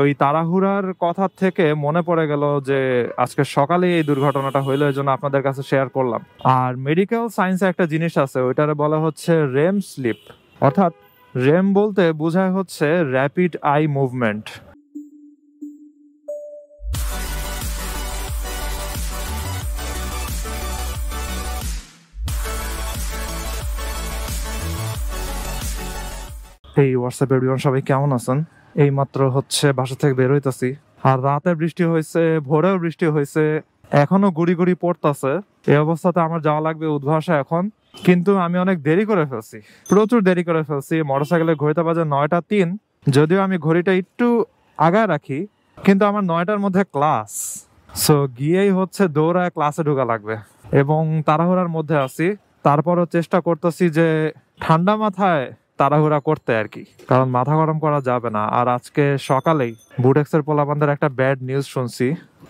ওই তাড়াহুড়ার কথা থেকে মনে পড়ে গেল যে আজকে সকালে এই দুর্ঘটনাটা হইলো, এই জন্য আপনাদের কাছে শেয়ার করলাম। আর মেডিকেল সায়েন্সে একটা জিনিস আছে, ওইটারে বলা হচ্ছে রেম স্লিপ। অর্থাৎ রেম বলতে বোঝায় হচ্ছে র্যাপিড আই মুভমেন্ট। এই হোয়াটসঅ্যাপ এভরিওয়ান, সবাই কেমন আছেন? এই মাত্র হচ্ছে বাসা থেকে বের হইতাছি। আর রাতে বৃষ্টি হয়েছে, ভোরেও বৃষ্টি হয়েছে, এখনো গুড়ি গুড়ি পড়তাছে। এই অবস্থাতে আমার যাওয়া লাগবে উদ্ভাসা এখন। কিন্তু আমি অনেক দেরি করে ফেলছি, প্রচুর দেরি করে ফেলছি। মোটরসাইকেলের ঘড়িতে বাজে 9টা 3। যদিও আমি ঘড়িটা একটু আগায় রাখি, কিন্তু আমার 9টার মধ্যে ক্লাস। সো গিয়েই হচ্ছে দৌড়ায় ক্লাসে ঢোকা লাগবে, এবং তাড়াহুড়ার মধ্যে আছি। তারপরও চেষ্টা করতেছি যে ঠান্ডা মাথায় তাড়াহুড়া করতে আর কি, কারণ মাথা গরম করা যাবে না। আর আজকে সকালেই বুটেক্সের পোলাপানদের একটা ব্যাড নিউজ শুনছি।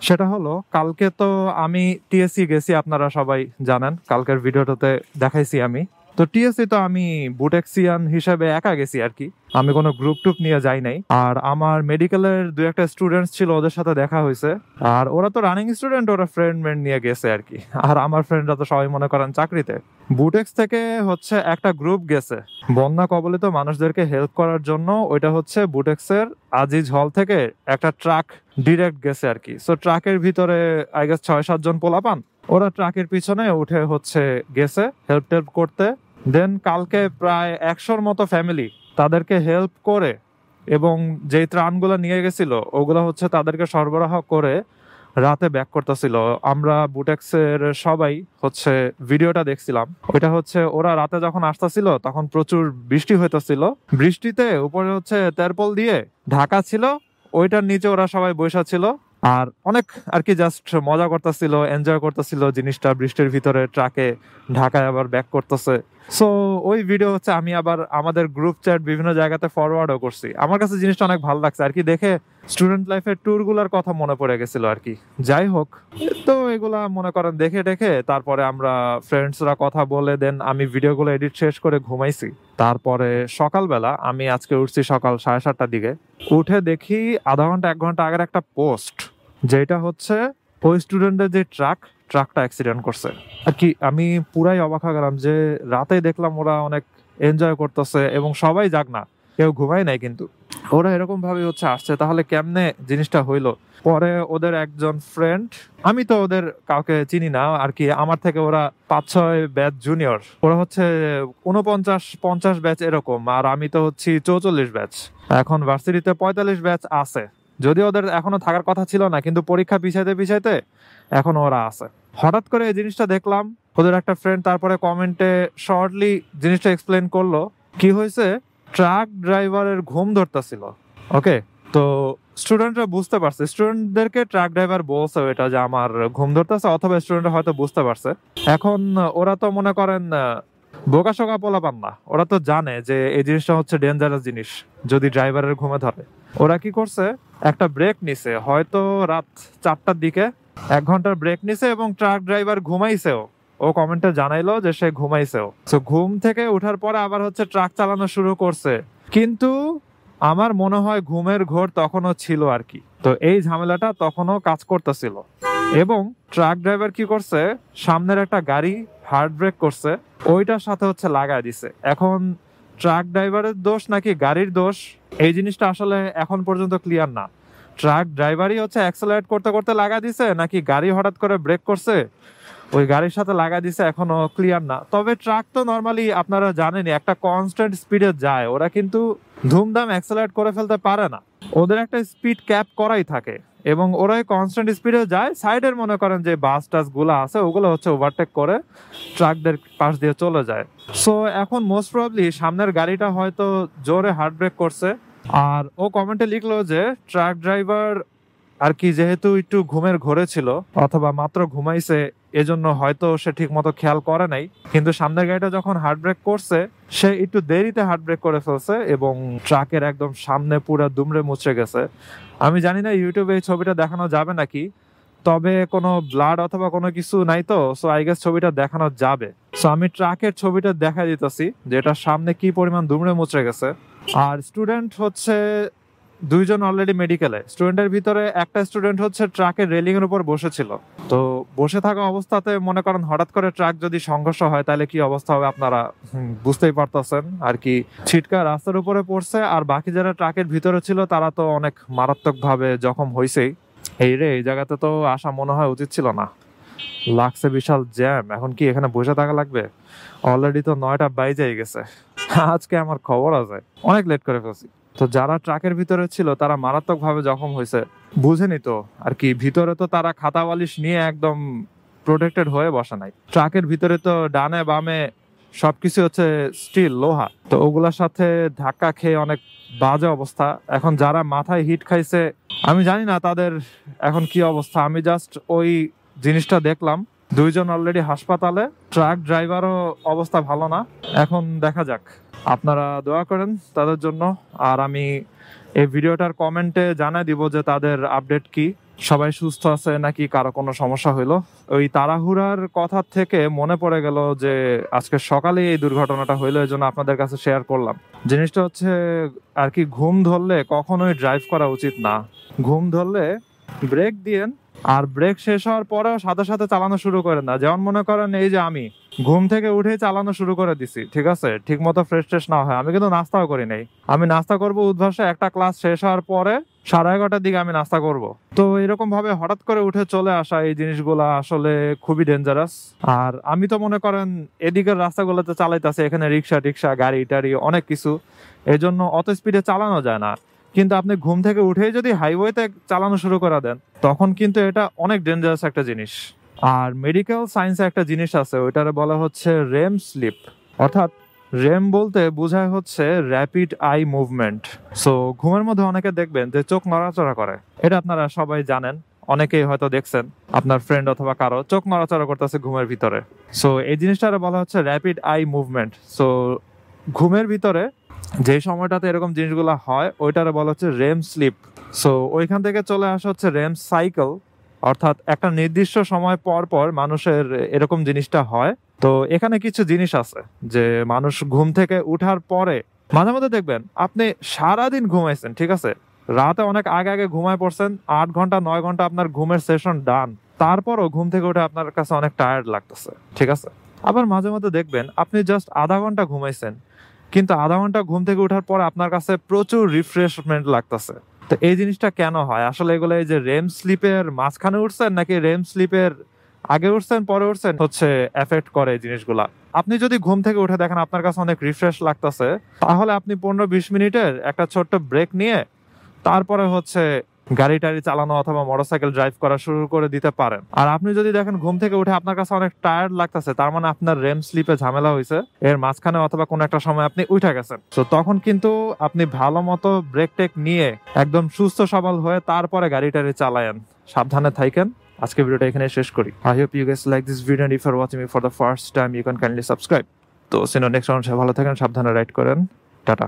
সেটা হলো, কালকে তো আমি টিএসসি গেছি, আপনারা সবাই জানেন, কালকের ভিডিওটাতে দেখাইছি আমি। তো টিএসসি তো আমি বুটেক্সিয়ান হিসেবে একা গেছি আর কি, আমি কোনো গ্রুপ টুপ নিয়ে যাই নাই। আর আমার মেডিকেলের 2-1টা স্টুডেন্টস ছিল, ওদের সাথে দেখা হয়েছে। আর ওরা তো রানিং স্টুডেন্ট, ওরা ফ্রেন্ড নিয়ে গেছে আর কি। আর আমার ফ্রেন্ডরা তো সবাই মনে করেন চাকরিতে। বুটেক্স থেকে হচ্ছে একটা গ্রুপ গেছে বন্যা কবলিত মানুষদেরকে হেল্প করার জন্য। ওইটা হচ্ছে বুটেক্সের আজিজ হল থেকে একটা ট্রাক ডিরেক্ট গেছে আর কি। সো ট্রাকের ভিতরে আই গেস 6-7 জন পোলাপান, ওরা ট্রাকের পিছনে উঠে হচ্ছে গেছে হেল্প টেল্প করতে। দেন কালকে প্রায় 100-র মতো ফ্যামিলি তাদেরকে হেল্প করে, এবং যেই ত্রাণগুলো নিয়ে গেছিল ওগুলো হচ্ছে তাদেরকে সরবরাহ করে রাতে ব্যাক করতেছিল। আমরা বুটেক্সের সবাই হচ্ছে ভিডিওটা দেখছিলাম। ওইটা হচ্ছে ওরা রাতে যখন আসতেছিল তখন প্রচুর বৃষ্টি হইতেছিল, বৃষ্টিতে উপরে হচ্ছে তেরপল দিয়ে ঢাকা ছিল, ওইটার নিচে ওরা সবাই বসা ছিল। আর অনেক আর কি জাস্ট মজা করতেছিল, এনজয় করতেছিল জিনিসটা, বৃষ্টির ভিতরে ট্রাকে ঢাকায় আবার ব্যাক করতেছে। সো ওই ভিডিও হচ্ছে আমি আবার আমাদের গ্রুপ চ্যাট বিভিন্ন জায়গাতে ফরওয়ার্ডও করছি। আমার কাছে জিনিসটা অনেক ভালো লাগছে আর কি, দেখে স্টুডেন্ট লাইফের ট্যুর গুলার কথা মনে পড়ে গেছিল আর কি। যাই হোক, তো এগুলা মনে করেন দেখে দেখে তারপরে আমরা ফ্রেন্ডসরা কথা বলে দেন আমি ভিডিওগুলো এডিট শেষ করে ঘুমাইছি। তারপরে সকালবেলা আমি আজকে উঠছি সকাল 7:30টার দিকে। উঠে দেখি আধা ঘন্টা 1 ঘন্টা আগের একটা পোস্ট, যেটা হচ্ছে ওই স্টুডেন্টের যে ট্রাকটা অ্যাক্সিডেন্ট করছে আর কি। আমি পুরাই অবাক হয়ে গেলাম যে রাতে দেখলাম ওরা অনেক এনজয় করতেছে এবং সবাই যাক না, কেউ ঘুমায় নাই, কিন্তু ওরা এরকম ভাবে হচ্ছে আসছে। তাহলে কেমনে জিনিসটা হইলো? পরে ওদের একজন ফ্রেন্ড, আমি তো ওদের কাউকে চিনি না আর কি, আমার থেকে ওরা 5-6 ব্যাচ জুনিয়র, ওরা হচ্ছে 49-50 ব্যাচ এরকম, আর আমি তো হচ্ছি 44 ব্যাচ। এখন ভার্সিটিতে 45 ব্যাচ আছে, যদিও ওদের এখনো থাকার কথা ছিল না, কিন্তু পরীক্ষা পিছাইতে পিছাইতে এখন ওরা আছে। হঠাৎ করে এই জিনিসটা দেখলাম, ওদের একটা ফ্রেন্ড তারপরে কমেন্টে শর্টলি জিনিসটা এক্সপ্লেন করলো কি হয়েছে। ট্রাক ড্রাইভারের ঘুম ধরতেছিল, ওকে। তো স্টুডেন্টরা বুঝতে পারছে, স্টুডেন্টদেরকে ট্রাক ড্রাইভার বলছে এটা যে আমার ঘুম ধরতেছে, অথবা স্টুডেন্টরা হয়তো বুঝতে পারছে। এখন ওরা তো মনে করেন বোকা শোকা পোলাপান না, ওরা তো জানে যে এই জিনিসটা হচ্ছে ডেঞ্জারাস জিনিস যদি ড্রাইভারের ঘুমে ধরে। ওরা কি করছে, একটা ব্রেক নিছে, হয়তো রাত 4টার দিকে 1 ঘন্টার ব্রেক নিছে, এবং ট্রাক ড্রাইভার ঘুমাইছেও। ও কমেন্টে জানাইলো যে সে ঘুমাইছেও। তো ঘুম থেকে ওঠার পরে আবার হচ্ছে ট্রাক চালানো শুরু করছে, কিন্তু আমার মনে হয় ঘুমের ঘোর তখনও ছিল আর কি। তো এই ঝামেলাটা তখনও কাজ করতেছিল, এবং ট্রাক ড্রাইভার কি করছে, সামনের একটা গাড়ি হার্ড ব্রেক করছে, ওইটার সাথে হচ্ছে লাগায় দিছে। এখন ট্রাক ড্রাইভারের দোষ নাকি গাড়ির দোষ, এই জিনিসটা আসলে এখন পর্যন্ত ক্লিয়ার না। ট্রাক ড্রাইভারই হচ্ছে অ্যাক্সেলারেট করতে করতে লাগা দিছে, নাকি গাড়ি হঠাৎ করে ব্রেক করছে ওই গাড়ির সাথে লাগা দিছে, এখনো ক্লিয়ার না। তবে ট্রাক তো নর্মালি আপনারা জানেনই একটা কনস্ট্যান্ট স্পিডে যায়, ওরা কিন্তু ধুমধাম অ্যাক্সেলারেট করে ফেলতে পারে না, ওদের একটা স্পিড ক্যাপ করাই থাকে, এবং ওরাই কনস্ট্যান্ট স্পিডে যায়। সাইডের মনে করেন যে বাস টাস গুলো আছে, ওগুলো হচ্ছে ওভারটেক করে ট্রাকদের পাশ দিয়ে চলে যায়। সো এখন মোস্ট প্রবাবলি সামনের গাড়িটা হয়তো জোরে হার্ড ব্রেক করছে। আর ও কমেন্টে লিখলো যে ট্রাক ড্রাইভার আর কি যেহেতু একটু ঘুমের ঘোরে ছিল, অথবা মাত্র ঘুমাইছে, এজন্য হয়তো সে ঠিক মতো খেয়াল করে নাই, কিন্তু সামনের গাড়িটা যখন হার্ড ব্রেক করছে সে একটু দেরিতে হার্ড ব্রেক করে ফেলছে, এবং ট্রাকের একদম সামনে পুরো দুমড়ে মুচড়ে গেছে। আমি জানি না ইউটিউবে এই ছবিটা দেখানো যাবে নাকি, তবে কোনো ব্লাড অথবা কোনো কিছু নাই তো, সো আই গেস ছবিটা দেখানো যাবে। সো আমি ট্রাকের ছবিটা দেখা দিতেছি, যেটা সামনে কি পরিমাণ দুমড়ে মুচড়ে গেছে। আর স্টুডেন্ট হচ্ছে দুইজন অলরেডি মেডিকেলে। স্টুডেন্টের ভিতরে একটা স্টুডেন্ট হচ্ছে ট্রাকের রেলিং এর উপর বসেছিল। তো বসে থাকা অবস্থাতে মনে করেন হঠাৎ করে ট্রাক যদি সংঘর্ষ হয় তাহলে কি অবস্থা হবে আপনারা বুঝতেই পারতেছেন আর কি। ছিটকা রাস্তার উপরে পড়ছে, আর বাকি যারা ট্রাকের ভিতরে ছিল তারা তো অনেক মারাত্মক ভাবে জখম হয়েছেই। এই জায়গাতে তো আসা মনে হয় উচিত ছিল না। লাগছে বিশাল জ্যাম, এখন কি এখানে বসে থাকা লাগবে? অলরেডি তো 9টা বাইজে গেছে। আজকে আমার খবর আছে, অনেক লেট করে ফেলছি। তো যারা ট্রাকের ভিতরে ছিল তারা মারাত্মক ভাবে জখম হয়েছে, বুঝেনি তো আর কি। ভিতরে তো তারা খাতা বালিশ নিয়ে একদম প্রোটেক্টেড হয়ে বসা নাই। ট্রাকের ভিতরে তো ডানে বামে সবকিছু হচ্ছে স্টিল, লোহা, তো ওগুলার সাথে ধাক্কা খেয়ে অনেক বাজে অবস্থা। এখন যারা মাথায় হিট খাইছে আমি জানি না তাদের এখন কি অবস্থা। আমি জাস্ট ওই জিনিসটা দেখলাম, দুইজন অলরেডি হাসপাতালে, ট্রাক ড্রাইভারও অবস্থা ভালো না। এখন দেখা যাক, আপনারা দোয়া করেন তাদের জন্য। আর আমি এই ভিডিওটার কমেন্টে জানাই দিব যে তাদের আপডেট কি, সবাই সুস্থ আছে নাকি কারো কোনো সমস্যা হইলো। ওই তাড়াহুড়ার কথা থেকে মনে পড়ে গেল যে আজকে সকালে এই দুর্ঘটনাটা হইলো, এই জন্য আপনাদের কাছে শেয়ার করলাম। জিনিসটা হচ্ছে আর কি, ঘুম ধরলে কখনোই ড্রাইভ করা উচিত না। ঘুম ধরলে ব্রেক দিয়েন, আর ব্রেক শেষ হওয়ার পরেও সাথে সাথে চালানো শুরু করেন না। যেমন মনে করেন এই যে আমি ঘুম থেকে উঠেই চালানো শুরু করে দিছি, ঠিক আছে, ঠিক মতো ফ্রেশ ট্রেশ না হয়। আমি কিন্তু নাস্তাও করি নাই। আমি নাস্তা করবো উদ্ভাসে একটা ক্লাস শেষ হওয়ার পরে 11:30টার দিকে আমি নাস্তা করব। তো এরকম ভাবে হঠাৎ করে উঠে চলে আসা, এই জিনিসগুলা আসলে খুবই ডেঞ্জারাস। আর আমি তো মনে করেন এদিকের রাস্তাগুলোতে চালাইতেছে, এখানে রিক্সা টিক্সা গাড়ি টাড়ি অনেক কিছু, এই জন্য অত স্পিডে চালানো যায় না। কিন্তু আপনি ঘুম থেকে উঠেই যদি হাইওয়েতে চালানো শুরু করে দেন তখন কিন্তু এটা অনেক ডেঞ্জারাস একটা জিনিস। আর মেডিকেল সায়েন্সে একটা জিনিস আছে, ওইটারে বলা হচ্ছে রেম স্লিপ। অর্থাৎ রেম বলতে বোঝায় হচ্ছে র্যাপিড আই মুভমেন্ট। সো ঘুমের মধ্যে অনেকে দেখবেন যে চোখ নড়াচড়া করে, এটা আপনারা সবাই জানেন, অনেকেই হয়তো দেখছেন আপনার ফ্রেন্ড অথবা কারো চোখ নড়াচড়া করতেছে ঘুমের ভিতরে। সো এই জিনিসটারে বলা হচ্ছে র্যাপিড আই মুভমেন্ট। সো ঘুমের ভিতরে যে সময়টাতে এরকম জিনিসগুলো হয় ওইটারে বলা হচ্ছে রেম স্লিপ। সো ওইখান থেকে চলে আসা হচ্ছে রেম সাইকেল, অর্থাৎ একটা নির্দিষ্ট সময় পর পর মানুষের এরকম জিনিসটা হয়। তো এখানে কিছু জিনিস আছে যে মানুষ ঘুম থেকে উঠার পরে মাঝে মধ্যে দেখবেন আপনি সারাদিন ঘুমাইছেন, ঠিক আছে, রাতে অনেক আগে আগে ঘুমায় পড়ছেন, 8 ঘন্টা 9 ঘন্টা আপনার ঘুমের সেশন ডান, তারপরও ঘুম থেকে উঠে আপনার কাছে অনেক টায়ার্ড লাগতেছে, ঠিক আছে। আবার মাঝে মধ্যে দেখবেন আপনি জাস্ট আধা ঘন্টা ঘুমাইছেন, কিন্তু আধা ঘন্টা ঘুম থেকে ওঠার পর আপনার কাছে প্রচুর রিফ্রেশমেন্ট লাগতেছে। তো এই জিনিসটা কেন হয় আসলে? এগুলো এই যে রেম স্লিপের মাঝখানে উঠছেন নাকি রেম স্লিপের আগে উঠছেন পরে উঠছেন হচ্ছে এফেক্ট করে এই জিনিসগুলা। আপনি যদি ঘুম থেকে উঠে দেখেন আপনার কাছে অনেক রিফ্রেশ লাগতেছে, তাহলে আপনি 15-20 মিনিটের একটা ছোট্ট ব্রেক নিয়ে তারপরে হচ্ছে গাড়ি টাড়ি চালানো অথবা মোটরসাইকেল ড্রাইভ করা শুরু করে দিতে পারেন। আর আপনি যদি দেখেন ঘুম থেকে উঠে আপনার কাছে অনেক টায়ার্ড লাগতেছে, তার মানে আপনার রেম স্লিপে ঝামেলা হয়েছে, এর মাঝখানে অথবা কোনো একটা সময় আপনি উঠে গেছেন। তো তখন কিন্তু আপনি ভালো মতো ব্রেক টেক নিয়ে একদম সুস্থ সবল হয়ে তারপরে গাড়ি টাড়ি চালায়েন। সাবধানে থাকেন। আজকে ভিডিওটা এখানে শেষ করি। I hope you guys like this video, and if you are watching me for the first time you can kindly subscribe. তো সিনো নেক্সট রাউন্ড, ভালো থাকেন, সাবধানে রাইড করেন, টাটা।